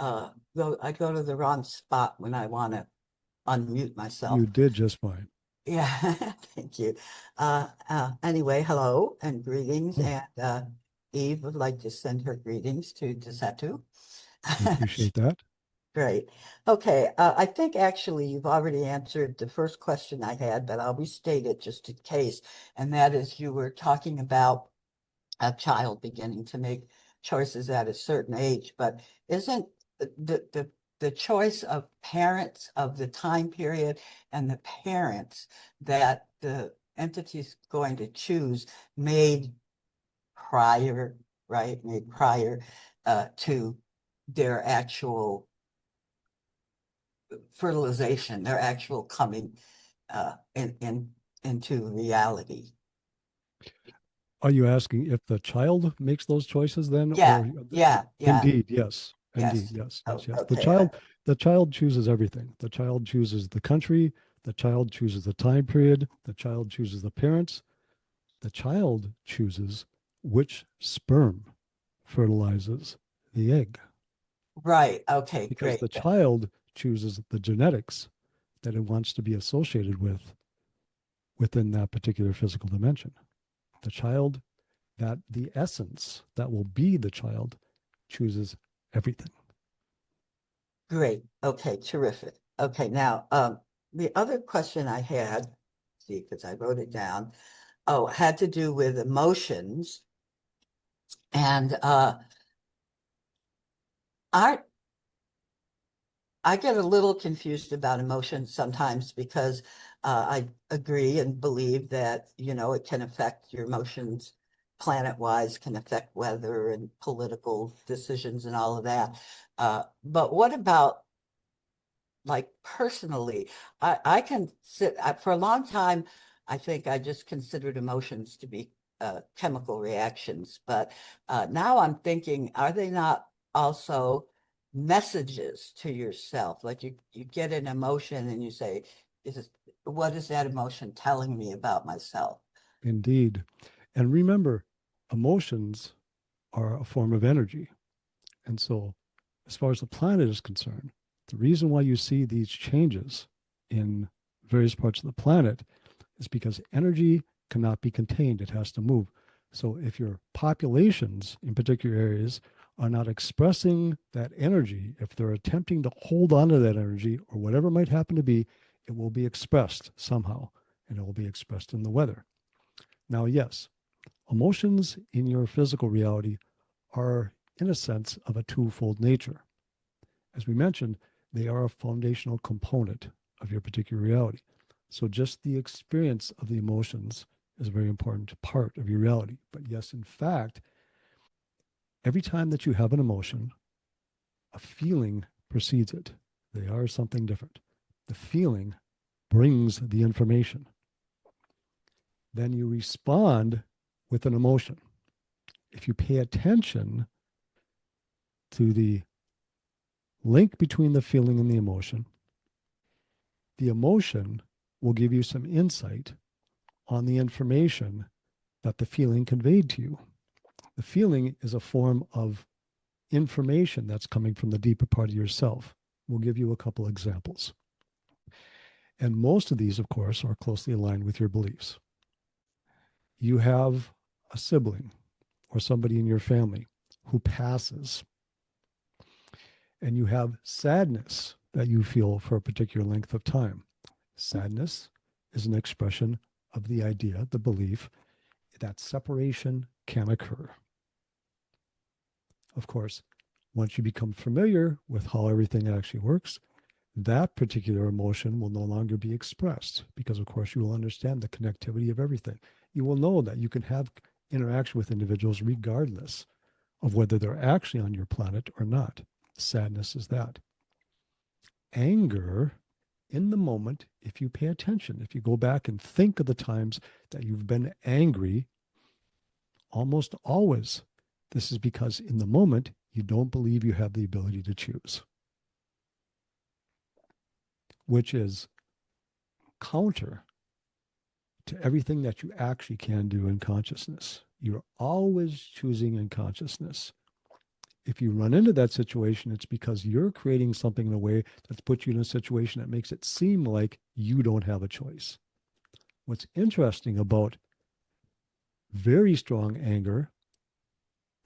I go to the wrong spot when I want to unmute myself. You did just fine. Yeah, thank you. Anyway, hello and greetings. And Eve would like to send her greetings to DeSetu. I appreciate that. Great. Okay, I think actually you've already answered the first question I had, but I'll restate it just in case. And that is, you were talking about a child beginning to make choices at a certain age, but isn't the choice of parents of the time period and the parents that the entity is going to choose made prior, right? Made prior to their actual fertilization, their actual coming into reality. Are you asking if the child makes those choices then? Yeah, Or yeah. Indeed, yes. Indeed, Yes. yes. Okay. The child chooses everything. The child chooses the country, the child chooses the time period, the child chooses the parents, the child chooses which sperm fertilizes the egg. Right. Okay, Because great. the child chooses the genetics that it wants to be associated with within that particular physical dimension. The child, that the essence that will be the child, chooses everything. Great. Okay, terrific. Okay, now the other question I had, see, because I wrote it down, had to do with emotions. And I get a little confused about emotions sometimes because I agree and believe that, it can affect your emotions planet-wise, can affect weather and political decisions and all of that. But what about, like, personally? I can sit, for a long time, I think I just considered emotions to be chemical reactions. But now I'm thinking, are they not also messages to yourself? Like you get an emotion and you say, what is that emotion telling me about myself? Indeed. And remember, emotions are a form of energy. And so, as far as the planet is concerned, the reason why you see these changes in various parts of the planet is because energy cannot be contained, it has to move. So, if your populations in particular areas are not expressing that energy, if they're attempting to hold on to that energy or whatever might happen to be, It will be expressed somehow, and it will be expressed in the weather. Now, yes, emotions in your physical reality are, in a sense, of a twofold nature. As we mentioned, they are a foundational component of your particular reality. So just the experience of the emotions is a very important part of your reality. But yes, in fact, every time that you have an emotion, a feeling precedes it. They are something different. The feeling brings the information. Then you respond with an emotion. If you pay attention to the link between the feeling and the emotion will give you some insight on the information that the feeling conveyed to you. The feeling is a form of information that's coming from the deeper part of yourself. We'll give you a couple examples. And most of these, of course, are closely aligned with your beliefs. You have a sibling or somebody in your family who passes, and you have sadness that you feel for a particular length of time. Sadness is an expression of the idea, the belief, that separation can occur. Of course, once you become familiar with how everything actually works, that particular emotion will no longer be expressed because, of course, you will understand the connectivity of everything. You will know that you can have interaction with individuals regardless of whether they're actually on your planet or not. Sadness is that. Anger, in the moment, if you pay attention, if you go back and think of the times that you've been angry, almost always, this is because in the moment, you don't believe you have the ability to choose, which is counter to everything that you actually can do in consciousness. You're always choosing in consciousness. If you run into that situation, it's because you're creating something in a way that's put you in a situation that makes it seem like you don't have a choice. What's interesting about very strong anger,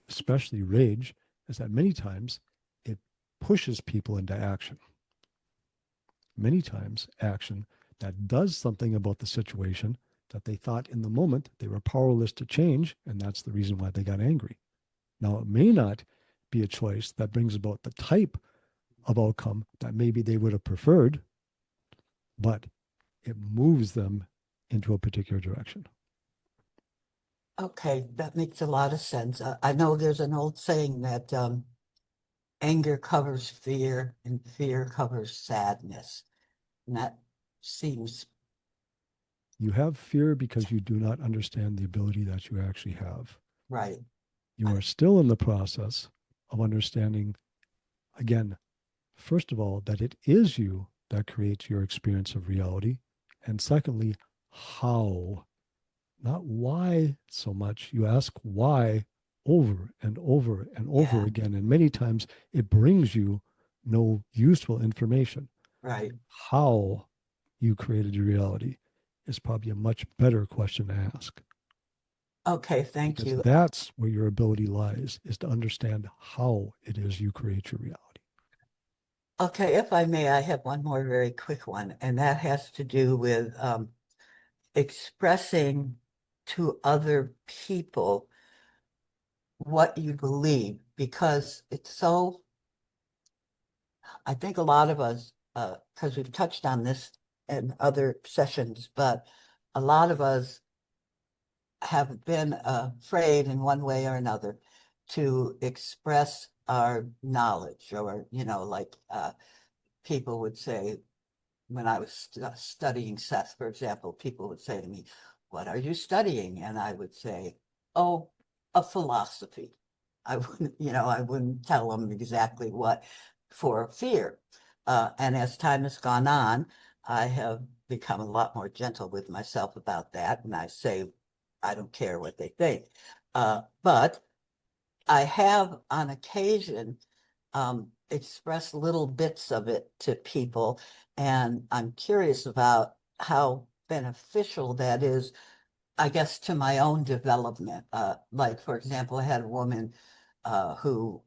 especially rage, is that many times it pushes people into action. Many times action that does something about the situation that they thought in the moment they were powerless to change, and that's the reason why they got angry. Now, it may not be a choice that brings about the type of outcome that maybe they would have preferred, but it moves them into a particular direction. Okay, that makes a lot of sense. I know there's an old saying that anger covers fear and fear covers sadness. And that seems You have fear because you do not understand the ability that you actually have. right. You are still in the process of understanding, again, first of all, that it is you that creates your experience of reality. And secondly, how, not why so much. You ask why over and over and over Yeah. again. And many times it brings you no useful information. Right. How you created your reality is probably a much better question to ask. Okay, thank Because you. that's where your ability lies, is to understand how it is you create your reality. Okay, if I may, I have one more very quick one, and that has to do with expressing to other people what you believe, because it's so, I think a lot of us, because we've touched on this in other sessions, but a lot of us have been afraid in one way or another to express our knowledge, or, like people would say, when I was studying Seth, for example, people would say to me, "What are you studying?" And I would say, "Oh, a philosophy." I wouldn't tell them exactly what, for fear. And as time has gone on, I have become a lot more gentle with myself about that. And I say, I don't care what they think. But I have on occasion expressed little bits of it to people, and I'm curious about how beneficial that is, I guess, to my own development. Like, for example, I had a woman who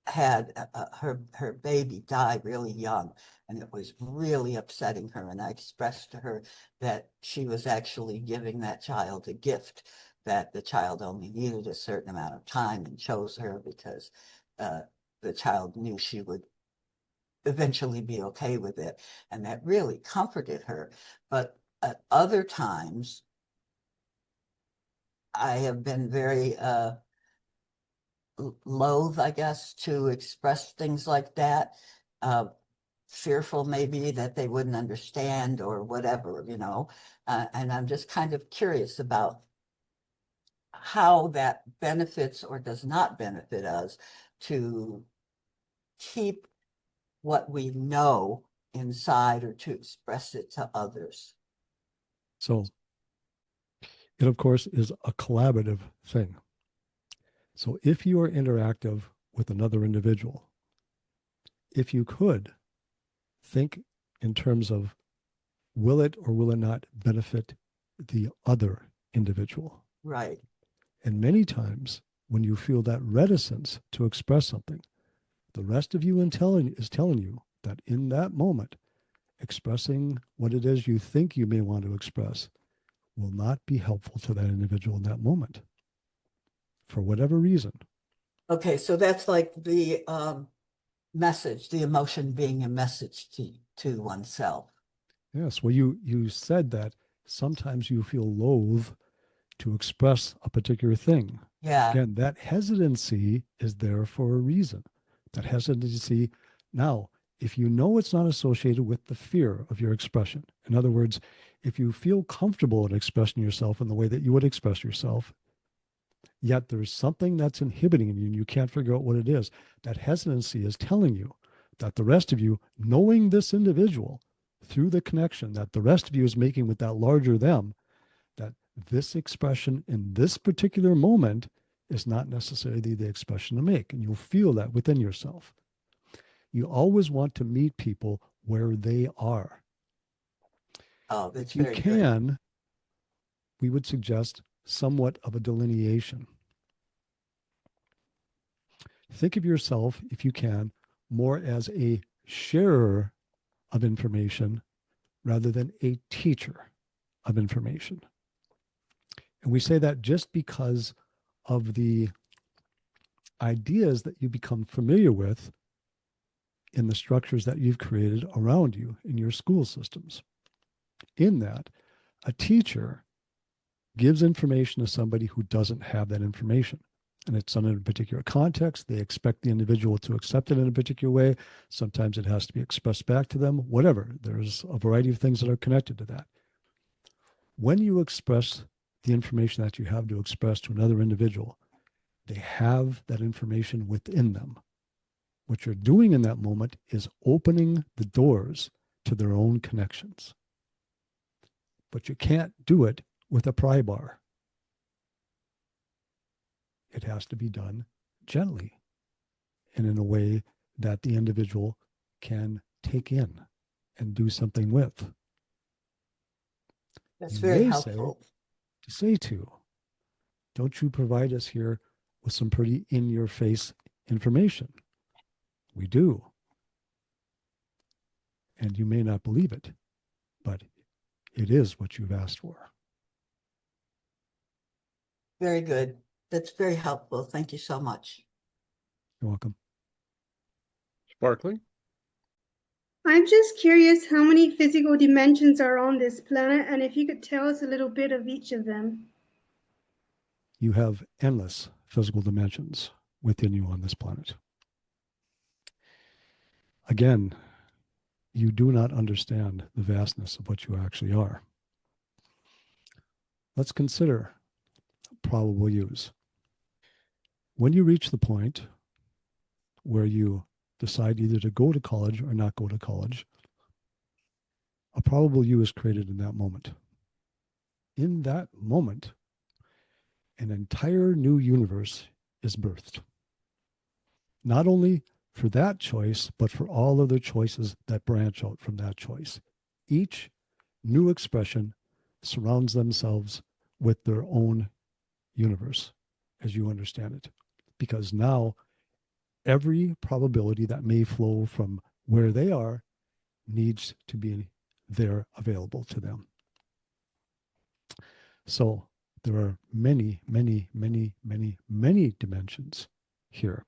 had her baby die really young, and it was really upsetting her. And I expressed to her that she was actually giving that child a gift, that the child only needed a certain amount of time and chose her because the child knew she would eventually be okay with it. And that really comforted her. But at other times, I have been very loath, I guess, to express things like that. Fearful maybe that they wouldn't understand or whatever, and I'm just kind of curious about how that benefits or does not benefit us to keep what we know inside or to express it to others. So it, of course, is a collaborative thing. So if you are interactive with another individual, if you could think in terms of will it or will it not benefit the other individual? Right. And many times when you feel that reticence to express something, the rest of you is telling you that in that moment, expressing what it is you think you may want to express will not be helpful to that individual in that moment for whatever reason. Okay, so that's like the message, the emotion being a message to oneself. Yes, well, you said that sometimes you feel loath to express a particular thing. Yeah. Again, that hesitancy is there for a reason. That hesitancy, now, if you know it's not associated with the fear of your expression, in other words, if you feel comfortable in expressing yourself in the way that you would express yourself, yet there's something that's inhibiting you and you can't figure out what it is, that hesitancy is telling you that the rest of you, knowing this individual through the connection that the rest of you is making with that larger them, that this expression in this particular moment is not necessarily the expression to make. And you'll feel that within yourself. You always want to meet people where they are. Oh, that's if you very can, good. we would suggest somewhat of a delineation. Think of yourself, if you can, more as a sharer of information rather than a teacher of information. And we say that just because of the ideas that you become familiar with in the structures that you've created around you in your school systems. In that, a teacher gives information to somebody who doesn't have that information. And it's done in a particular context. They expect the individual to accept it in a particular way. Sometimes it has to be expressed back to them, whatever. There's a variety of things that are connected to that. When you express the information that you have to express to another individual, they have that information within them. What you're doing in that moment is opening the doors to their own connections. But you can't do it with a pry bar. It has to be done gently and in a way that the individual can take in and do something with. That's You very may helpful. say, DeSetu, don't you provide us here with some pretty in-your-face information? We do. And you may not believe it, but it is what you've asked for. Very good. That's very helpful. Thank you so much. You're welcome. Sparkling? I'm just curious how many physical dimensions are on this planet, and if you could tell us a little bit of each of them. You have endless physical dimensions within you on this planet. Again, you do not understand the vastness of what you actually are. Let's consider probable use. When you reach the point where you decide either to go to college or not go to college, a probable you is created in that moment. In that moment, an entire new universe is birthed. Not only for that choice, but for all other choices that branch out from that choice. Each new expression surrounds themselves with their own universe, as you understand it. Because now every probability that may flow from where they are needs to be there available to them. So there are many, many, many, many, many dimensions here.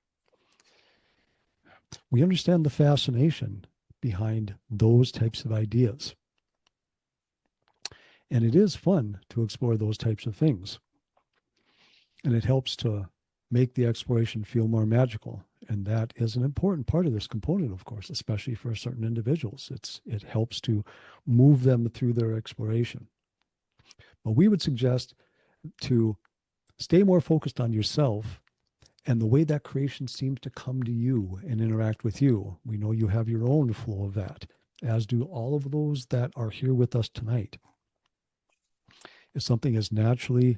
We understand the fascination behind those types of ideas. And it is fun to explore those types of things. And it helps to make the exploration feel more magical. And that is an important part of this component, of course, especially for certain individuals. It helps to move them through their exploration. But we would suggest to stay more focused on yourself and the way that creation seems to come to you and interact with you. We know you have your own flow of that, as do all of those that are here with us tonight. If something is naturally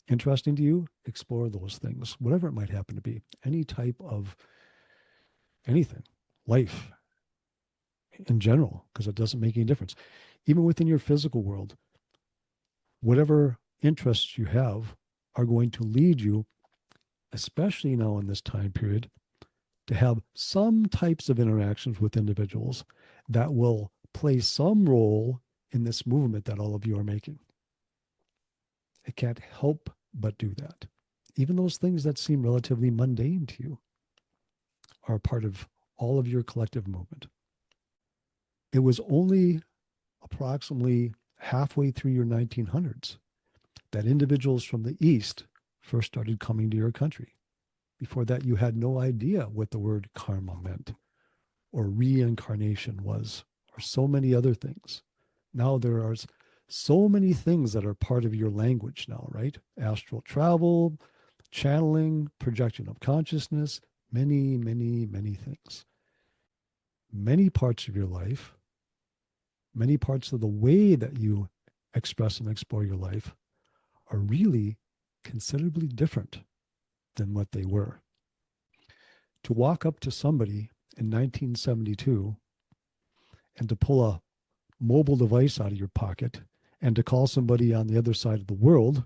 interesting to you, explore those things, whatever it might happen to be. Any type of anything, life in general, because it doesn't make any difference. Even within your physical world, whatever interests you have are going to lead you, especially now in this time period, to have some types of interactions with individuals that will play some role in this movement that all of you are making. It can't help but do that. Even those things that seem relatively mundane to you are a part of all of your collective movement. It was only approximately halfway through your 1900s that individuals from the East first started coming to your country. Before that, you had no idea what the word karma meant, or reincarnation was, or so many other things. Now there are so many things that are part of your language now, right? Astral travel, channeling, projection of consciousness, many, many, many things. Many parts of your life, many parts of the way that you express and explore your life are really considerably different than what they were. To walk up to somebody in 1972 and to pull a mobile device out of your pocket and to call somebody on the other side of the world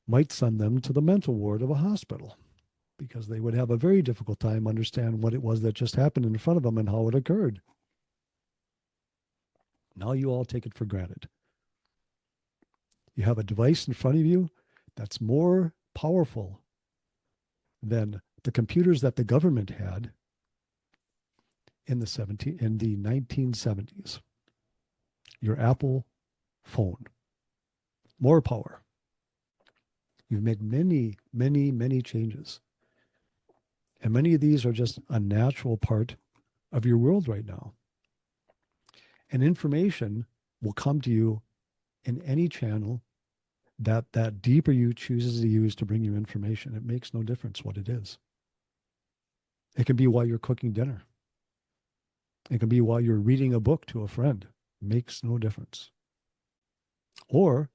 might send them to the mental ward of a hospital, because they would have a very difficult time understanding what it was that just happened in front of them and how it occurred. Now you all take it for granted. You have a device in front of you that's more powerful than the computers that the government had in the 1970s. Your Apple phone. More power. You've made many, many, many changes. And many of these are just a natural part of your world right now. And information will come to you in any channel that deeper you chooses to use to bring you information. It makes no difference what it is. It can be while you're cooking dinner. It can be while you're reading a book to a friend. It makes no difference. Or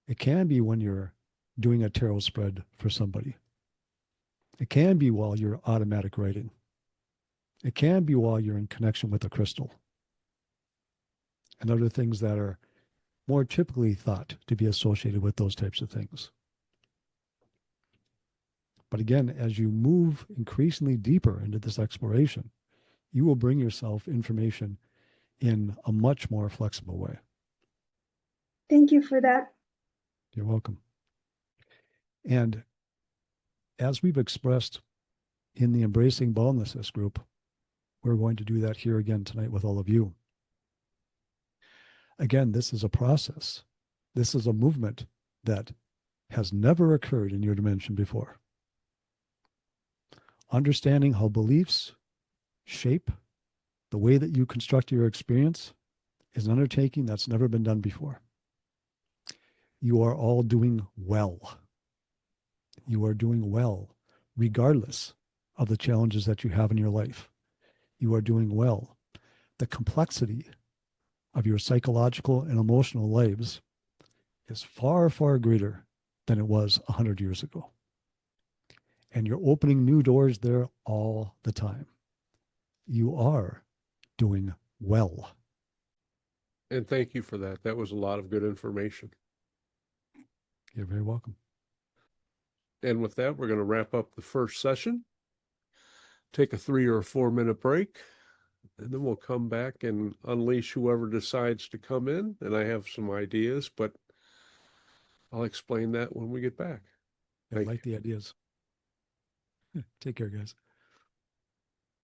it can be when you're doing a tarot spread for somebody. It can be while you're automatic writing. It can be while you're in connection with a crystal. And other things that are more typically thought to be associated with those types of things. But again, as you move increasingly deeper into this exploration, you will bring yourself information in a much more flexible way. Thank you for that. You're welcome. And as we've expressed in the Embracing Boundlessness group, we're going to do that here again tonight with all of you. Again, this is a process. This is a movement that has never occurred in your dimension before. Understanding how beliefs shape the way that you construct your experience is an undertaking that's never been done before. You are all doing well. You are doing well, regardless of the challenges that you have in your life. You are doing well. The complexity of your psychological and emotional lives is far, far greater than it was 100 years ago. And you're opening new doors there all the time. You are doing well. And thank you for that. That was a lot of good information. You're very welcome. And with that, we're going to wrap up the first session, take a 3 or 4 minute break, and then we'll come back and unleash whoever decides to come in. And I have some ideas, but I'll explain that when we get back. I Thank like the ideas. Take care, guys.